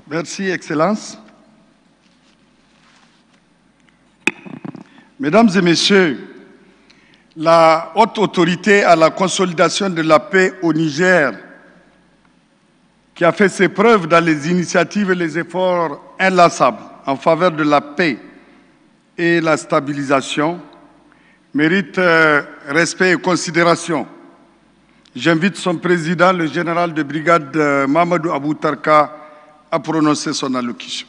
Merci, Excellence. Mesdames et Messieurs, la haute autorité à la consolidation de la paix au Niger, qui a fait ses preuves dans les initiatives et les efforts inlassables en faveur de la paix et la stabilisation, mérite respect et considération. J'invite son président, le général de brigade Mamadou Abou Tarka, à prononcer son allocution.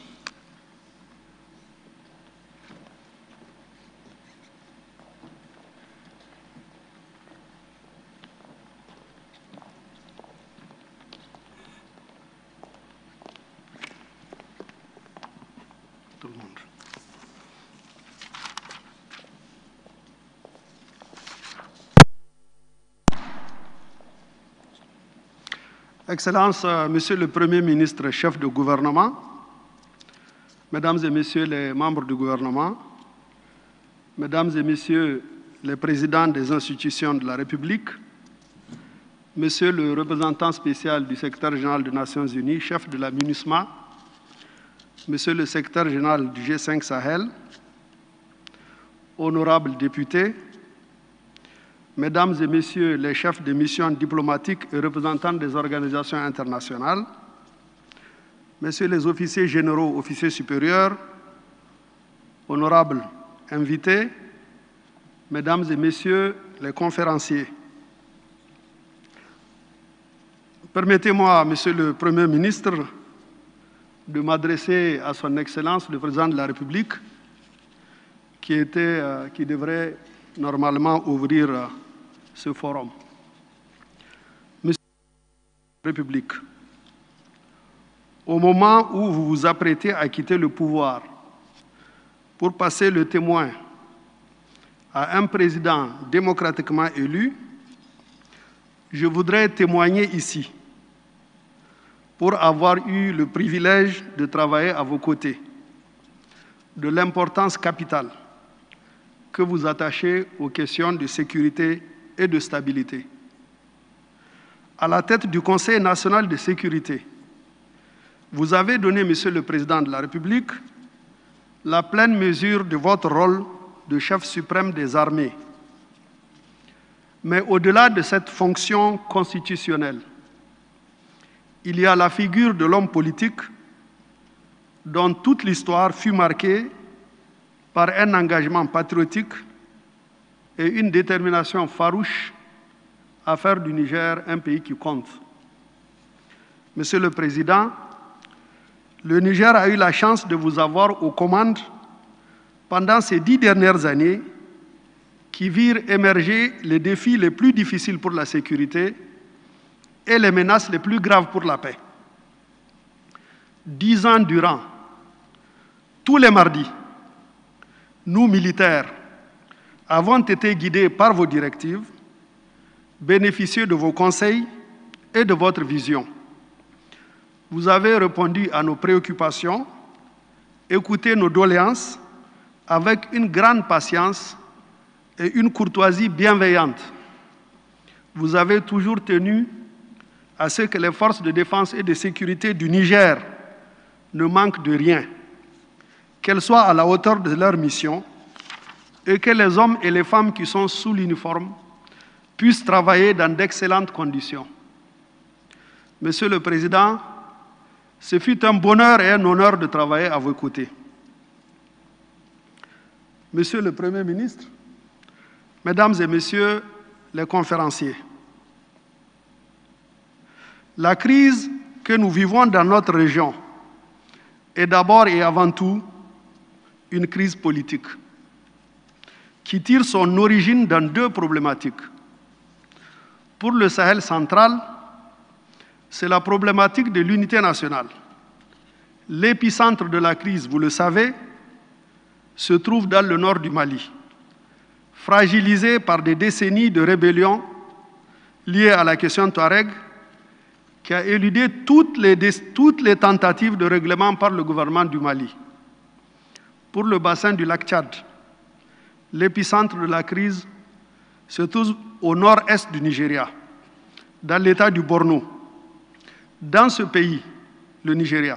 Excellences, Monsieur le Premier ministre, chef de gouvernement, Mesdames et Messieurs les membres du gouvernement, Mesdames et Messieurs les présidents des institutions de la République, Monsieur le représentant spécial du secrétaire général des Nations Unies, chef de la MINUSMA, Monsieur le secrétaire général du G5 Sahel, honorables députés, Mesdames et Messieurs les chefs de missions diplomatiques et représentants des organisations internationales, Messieurs les officiers généraux, officiers supérieurs, honorables invités, Mesdames et Messieurs les conférenciers. Permettez-moi, Monsieur le Premier ministre, de m'adresser à son Excellence, le Président de la République, qui devrait normalement ouvrir ce forum. Monsieur la République, au moment où vous vous apprêtez à quitter le pouvoir pour passer le témoin à un président démocratiquement élu, je voudrais témoigner ici pour avoir eu le privilège de travailler à vos côtés, de l'importance capitale que vous attachez aux questions de sécurité et de stabilité. À la tête du Conseil national de sécurité, vous avez donné, Monsieur le Président de la République, la pleine mesure de votre rôle de chef suprême des armées. Mais au-delà de cette fonction constitutionnelle, il y a la figure de l'homme politique dont toute l'histoire fut marquée par un engagement patriotique et une détermination farouche à faire du Niger un pays qui compte. Monsieur le Président, le Niger a eu la chance de vous avoir aux commandes pendant ces 10 dernières années qui virent émerger les défis les plus difficiles pour la sécurité et les menaces les plus graves pour la paix. 10 ans durant, tous les mardis, nous, militaires, avons été guidés par vos directives, bénéficieux de vos conseils et de votre vision. Vous avez répondu à nos préoccupations, écouté nos doléances avec une grande patience et une courtoisie bienveillante. Vous avez toujours tenu à ce que les forces de défense et de sécurité du Niger ne manquent de rien, qu'elles soient à la hauteur de leur mission et que les hommes et les femmes qui sont sous l'uniforme puissent travailler dans d'excellentes conditions. Monsieur le Président, ce fut un bonheur et un honneur de travailler à vos côtés. Monsieur le Premier ministre, Mesdames et Messieurs les conférenciers, la crise que nous vivons dans notre région est d'abord et avant tout une crise politique qui tire son origine dans 2 problématiques. Pour le Sahel central, c'est la problématique de l'unité nationale. L'épicentre de la crise, vous le savez, se trouve dans le nord du Mali, fragilisé par des décennies de rébellions liées à la question Touareg, qui a éludé toutes les tentatives de règlement par le gouvernement du Mali. Pour le bassin du lac Tchad, l'épicentre de la crise se trouve au nord-est du Nigeria, dans l'état du Borno. Dans ce pays, le Nigeria,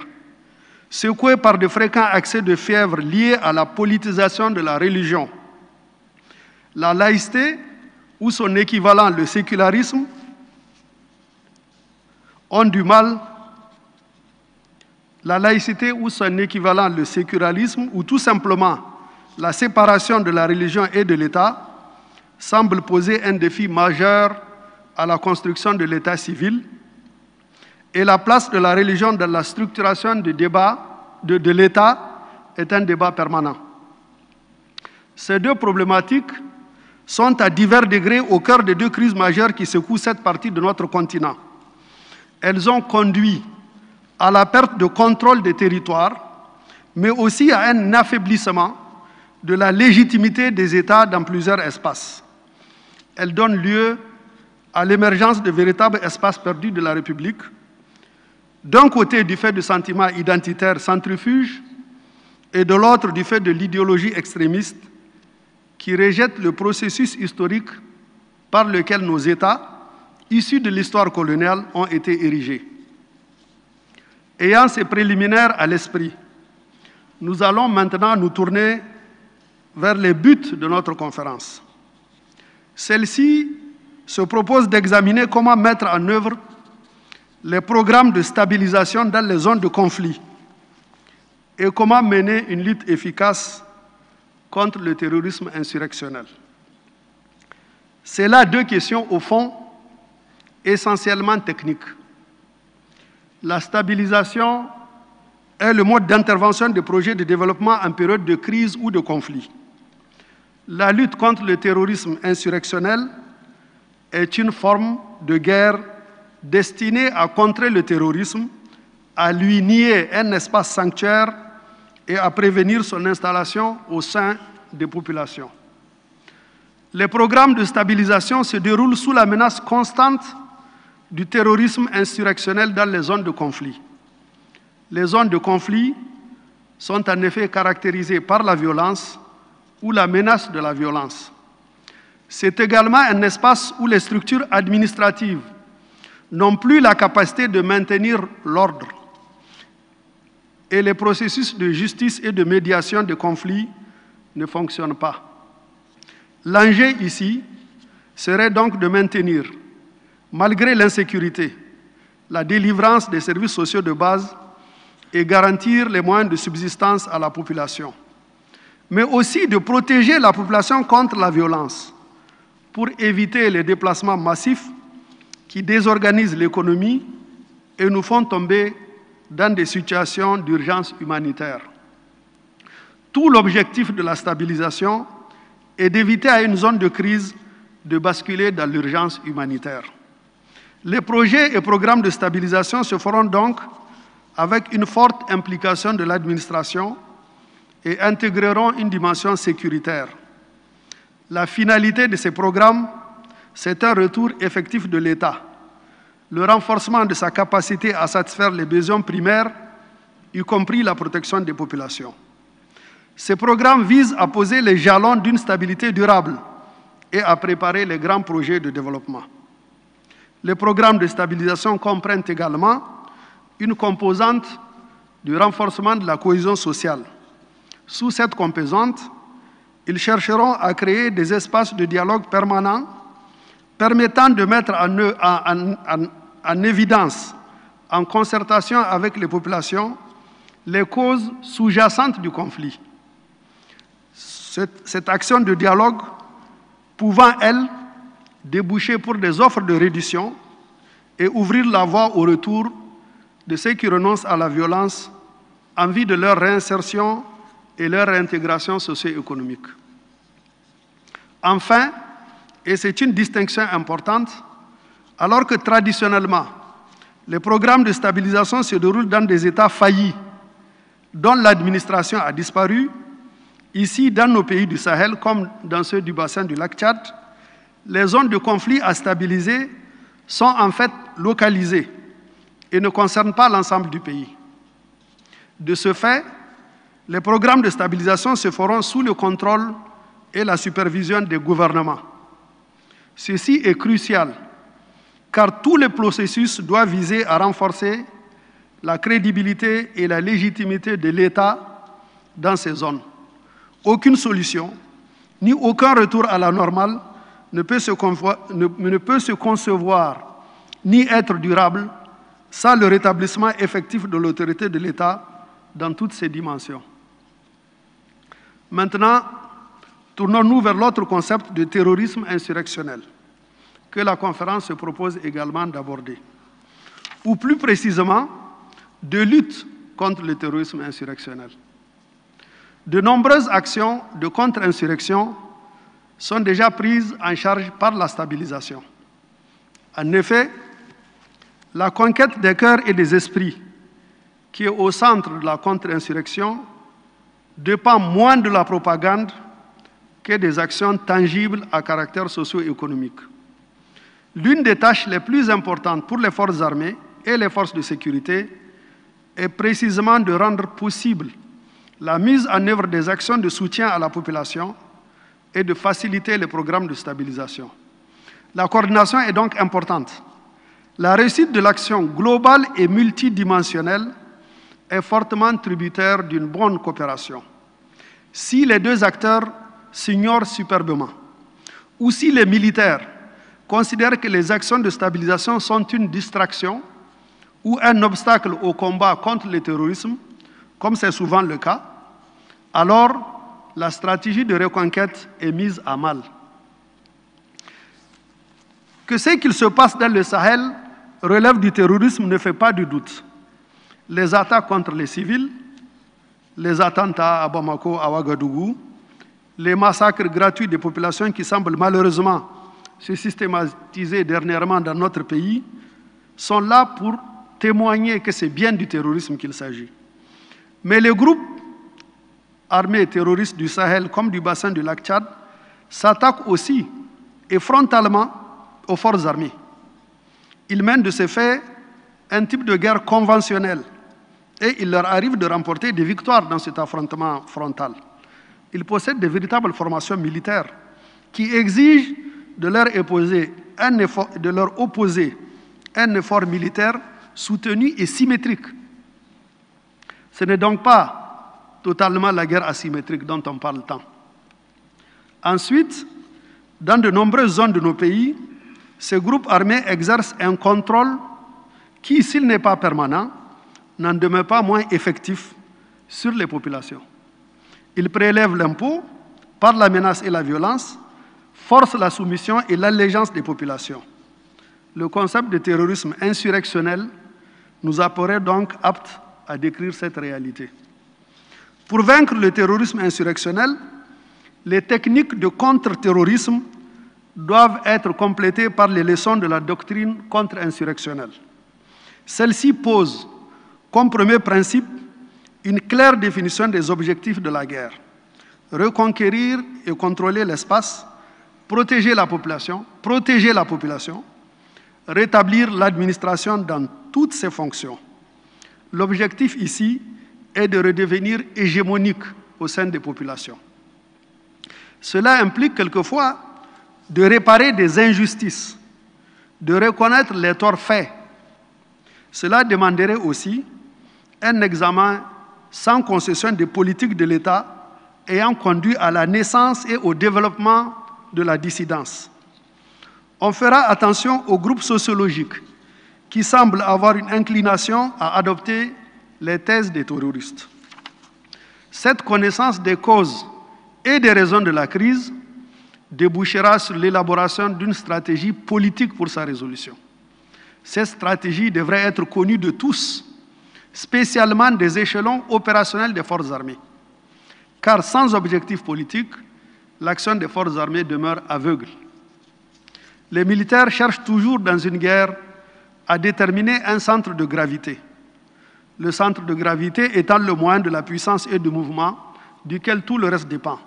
secoué par de fréquents accès de fièvre liés à la politisation de la religion. La laïcité, ou son équivalent, le sécularisme, ont du mal. La laïcité, ou son équivalent, le sécularisme, ou tout simplement la séparation de la religion et de l'État, semble poser un défi majeur à la construction de l'État civil, et la place de la religion dans la structuration du débat de l'État est un débat permanent. Ces deux problématiques sont à divers degrés au cœur des deux crises majeures qui secouent cette partie de notre continent. Elles ont conduit à la perte de contrôle des territoires, mais aussi à un affaiblissement de la légitimité des États dans plusieurs espaces. Elles donnent lieu à l'émergence de véritables espaces perdus de la République, d'un côté du fait du sentiment identitaire centrifuge et de l'autre du fait de l'idéologie extrémiste qui rejette le processus historique par lequel nos États, issus de l'histoire coloniale, ont été érigés. Ayant ces préliminaires à l'esprit, nous allons maintenant nous tourner vers les buts de notre conférence. Celle-ci se propose d'examiner comment mettre en œuvre les programmes de stabilisation dans les zones de conflit et comment mener une lutte efficace contre le terrorisme insurrectionnel. C'est là deux questions, au fond, essentiellement techniques. La stabilisation est le mode d'intervention des projets de développement en période de crise ou de conflit. La lutte contre le terrorisme insurrectionnel est une forme de guerre destinée à contrer le terrorisme, à lui nier un espace sanctuaire et à prévenir son installation au sein des populations. Les programmes de stabilisation se déroulent sous la menace constante du terrorisme insurrectionnel dans les zones de conflit. Les zones de conflit sont en effet caractérisées par la violence ou la menace de la violence. C'est également un espace où les structures administratives n'ont plus la capacité de maintenir l'ordre et les processus de justice et de médiation de conflits ne fonctionnent pas. L'enjeu ici serait donc de maintenir, malgré l'insécurité, la délivrance des services sociaux de base et garantir les moyens de subsistance à la population, mais aussi de protéger la population contre la violence pour éviter les déplacements massifs qui désorganisent l'économie et nous font tomber dans des situations d'urgence humanitaire. Tout l'objectif de la stabilisation est d'éviter à une zone de crise de basculer dans l'urgence humanitaire. Les projets et programmes de stabilisation se feront donc avec une forte implication de l'administration et intégreront une dimension sécuritaire. La finalité de ces programmes, c'est un retour effectif de l'État, le renforcement de sa capacité à satisfaire les besoins primaires, y compris la protection des populations. Ces programmes visent à poser les jalons d'une stabilité durable et à préparer les grands projets de développement. Les programmes de stabilisation comprennent également une composante du renforcement de la cohésion sociale. Sous cette composante, ils chercheront à créer des espaces de dialogue permanents permettant de mettre en évidence, en concertation avec les populations, les causes sous-jacentes du conflit. Cette action de dialogue pouvant, elle, déboucher pour des offres de reddition et ouvrir la voie au retour de ceux qui renoncent à la violence en vue de leur réinsertion et leur réintégration socio-économique. Enfin, et c'est une distinction importante, alors que traditionnellement, les programmes de stabilisation se déroulent dans des États faillis, dont l'administration a disparu, ici dans nos pays du Sahel, comme dans ceux du bassin du lac Tchad, les zones de conflit à stabiliser sont en fait localisées et ne concernent pas l'ensemble du pays. De ce fait, les programmes de stabilisation se feront sous le contrôle et la supervision des gouvernements. Ceci est crucial, car tous les processus doivent viser à renforcer la crédibilité et la légitimité de l'État dans ces zones. Aucune solution, ni aucun retour à la normale ne peut se concevoir ni être durable sans le rétablissement effectif de l'autorité de l'État dans toutes ses dimensions. Maintenant, tournons-nous vers l'autre concept de terrorisme insurrectionnel que la conférence se propose également d'aborder, ou plus précisément, de lutte contre le terrorisme insurrectionnel. De nombreuses actions de contre-insurrection sont déjà prises en charge par la stabilisation. En effet, la conquête des cœurs et des esprits, qui est au centre de la contre-insurrection, dépend moins de la propagande que des actions tangibles à caractère socio-économique. L'une des tâches les plus importantes pour les forces armées et les forces de sécurité est précisément de rendre possible la mise en œuvre des actions de soutien à la population et de faciliter les programmes de stabilisation. La coordination est donc importante. La réussite de l'action globale et multidimensionnelle est fortement tributaire d'une bonne coopération. Si les deux acteurs s'ignorent superbement, ou si les militaires considèrent que les actions de stabilisation sont une distraction ou un obstacle au combat contre le terrorisme, comme c'est souvent le cas, alors la stratégie de reconquête est mise à mal. Que ce qu'il se passe dans le Sahel relève du terrorisme ne fait pas de doute. Les attaques contre les civils, les attentats à Bamako, à Ouagadougou, les massacres gratuits des populations qui semblent malheureusement se systématiser dernièrement dans notre pays, sont là pour témoigner que c'est bien du terrorisme qu'il s'agit. Mais les groupes armés terroristes du Sahel comme du bassin du lac Tchad s'attaquent aussi et frontalement aux forces armées. Ils mènent de ce fait un type de guerre conventionnelle et il leur arrive de remporter des victoires dans cet affrontement frontal. Ils possèdent de véritables formations militaires qui exigent de leur opposer un effort militaire soutenu et symétrique. Ce n'est donc pas totalement la guerre asymétrique dont on parle tant. Ensuite, dans de nombreuses zones de nos pays, ces groupes armés exercent un contrôle qui, s'il n'est pas permanent, n'en demeure pas moins effectif sur les populations. Ils prélèvent l'impôt par la menace et la violence, forcent la soumission et l'allégeance des populations. Le concept de terrorisme insurrectionnel nous apparaît donc apte à décrire cette réalité. Pour vaincre le terrorisme insurrectionnel, les techniques de contre-terrorisme doivent être complétées par les leçons de la doctrine contre-insurrectionnelle. Celle-ci pose comme premier principe une claire définition des objectifs de la guerre: reconquérir et contrôler l'espace, protéger la population, rétablir l'administration dans toutes ses fonctions. L'objectif ici est de redevenir hégémonique au sein des populations. Cela implique quelquefois de réparer des injustices, de reconnaître les torts faits. Cela demanderait aussi un examen sans concession des politiques de l'État ayant conduit à la naissance et au développement de la dissidence. On fera attention aux groupes sociologiques qui semblent avoir une inclination à adopter les thèses des terroristes. Cette connaissance des causes et des raisons de la crise débouchera sur l'élaboration d'une stratégie politique pour sa résolution. Cette stratégie devrait être connue de tous, spécialement des échelons opérationnels des forces armées. Car sans objectif politique, l'action des forces armées demeure aveugle. Les militaires cherchent toujours dans une guerre à déterminer un centre de gravité. Le centre de gravité étant le moyen de la puissance et du mouvement duquel tout le reste dépend.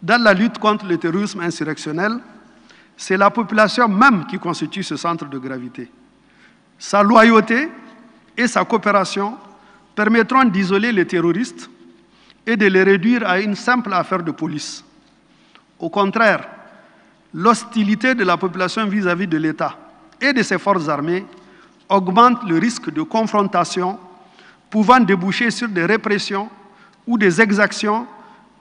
Dans la lutte contre le terrorisme insurrectionnel, c'est la population même qui constitue ce centre de gravité. Sa loyauté et sa coopération permettront d'isoler les terroristes et de les réduire à une simple affaire de police. Au contraire, l'hostilité de la population vis-à-vis de l'État et de ses forces armées augmente le risque de confrontation pouvant déboucher sur des répressions ou des exactions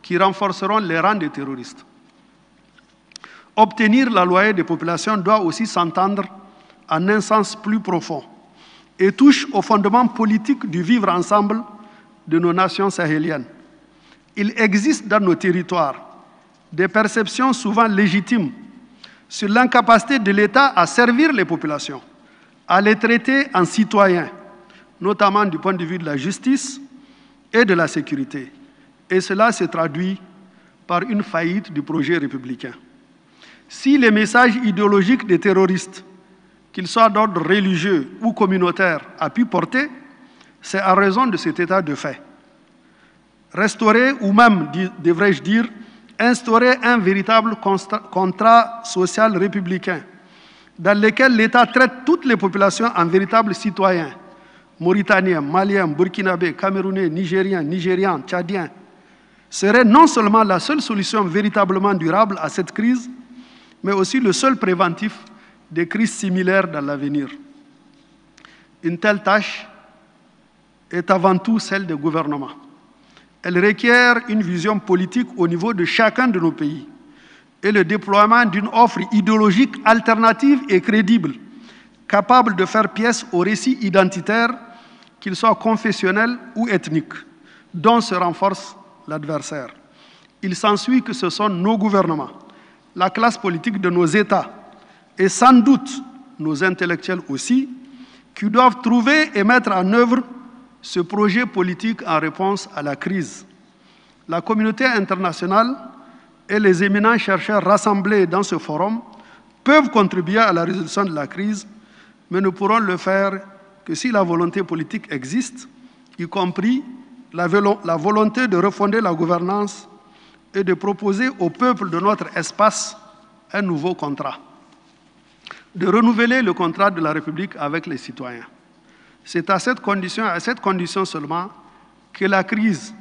qui renforceront les rangs des terroristes. Obtenir la loyauté des populations doit aussi s'entendre en un sens plus profond et touche aux fondements politiques du vivre ensemble de nos nations sahéliennes. Il existe dans nos territoires des perceptions souvent légitimes sur l'incapacité de l'État à servir les populations, à les traiter en citoyens, notamment du point de vue de la justice et de la sécurité. Et cela se traduit par une faillite du projet républicain. Si les messages idéologiques des terroristes, qu'ils soient d'ordre religieux ou communautaire, a pu porter, c'est en raison de cet état de fait. Restaurer, ou même, devrais-je dire, instaurer un véritable contrat social républicain dans lequel l'État traite toutes les populations en véritables citoyens, Mauritaniens, Maliens, Burkinabés, Camerounais, Nigériens, Nigérians, Tchadiens, serait non seulement la seule solution véritablement durable à cette crise, mais aussi le seul préventif des crises similaires dans l'avenir. Une telle tâche est avant tout celle des gouvernements. Elle requiert une vision politique au niveau de chacun de nos pays et le déploiement d'une offre idéologique alternative et crédible, capable de faire pièce au récit identitaire, qu'il soit confessionnel ou ethnique, dont se renforce l'adversaire. Il s'ensuit que ce sont nos gouvernements, la classe politique de nos États et sans doute nos intellectuels aussi, qui doivent trouver et mettre en œuvre ce projet politique en réponse à la crise. La communauté internationale et les éminents chercheurs rassemblés dans ce forum peuvent contribuer à la résolution de la crise, mais ne pourront le faire que si la volonté politique existe, y compris la volonté de refonder la gouvernance et de proposer au peuple de notre espace un nouveau contrat, de renouveler le contrat de la République avec les citoyens. C'est à cette condition seulement que la crise,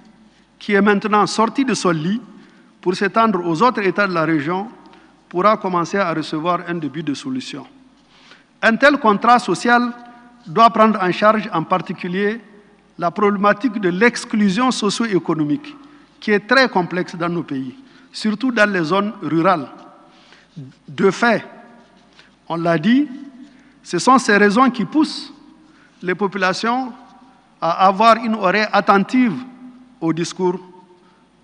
qui est maintenant sortie de son lit pour s'étendre aux autres États de la région, pourra commencer à recevoir un début de solution. Un tel contrat social doit prendre en charge en particulier la problématique de l'exclusion socio-économique, qui est très complexe dans nos pays, surtout dans les zones rurales. De fait, on l'a dit, ce sont ces raisons qui poussent les populations à avoir une oreille attentive au discours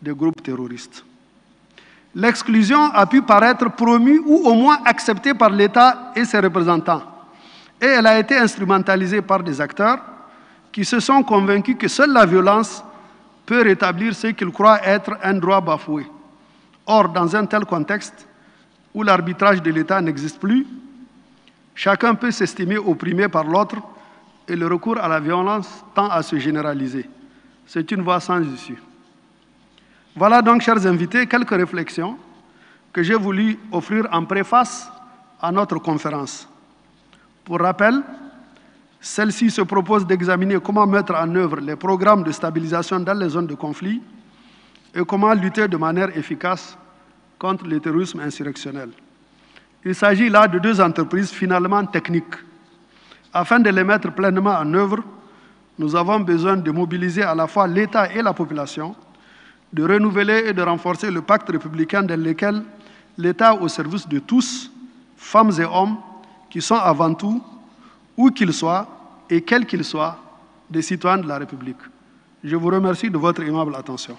des groupes terroristes. L'exclusion a pu paraître promue ou au moins acceptée par l'État et ses représentants, et elle a été instrumentalisée par des acteurs qui se sont convaincus que seule la violence peut rétablir ce qu'ils croient être un droit bafoué. Or, dans un tel contexte où l'arbitrage de l'État n'existe plus, chacun peut s'estimer opprimé par l'autre et le recours à la violence tend à se généraliser. C'est une voie sans issue. Voilà donc, chers invités, quelques réflexions que j'ai voulu offrir en préface à notre conférence. Pour rappel, celle-ci se propose d'examiner comment mettre en œuvre les programmes de stabilisation dans les zones de conflit et comment lutter de manière efficace contre le terrorisme insurrectionnel. Il s'agit là de deux entreprises finalement techniques. Afin de les mettre pleinement en œuvre, nous avons besoin de mobiliser à la fois l'État et la population, de renouveler et de renforcer le pacte républicain dans lequel l'État au service de tous, femmes et hommes, qui sont avant tout, où qu'ils soient et quels qu'ils soient, des citoyens de la République. Je vous remercie de votre aimable attention.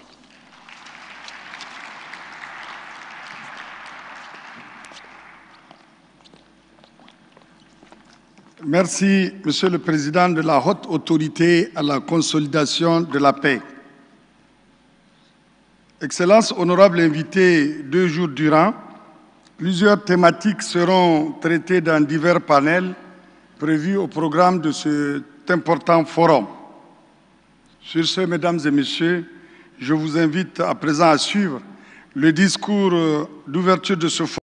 Merci, Monsieur le Président de la Haute Autorité à la consolidation de la paix. Excellence, honorable invité, 2 jours durant, plusieurs thématiques seront traitées dans divers panels prévus au programme de cet important forum. Sur ce, Mesdames et Messieurs, je vous invite à présent à suivre le discours d'ouverture de ce forum.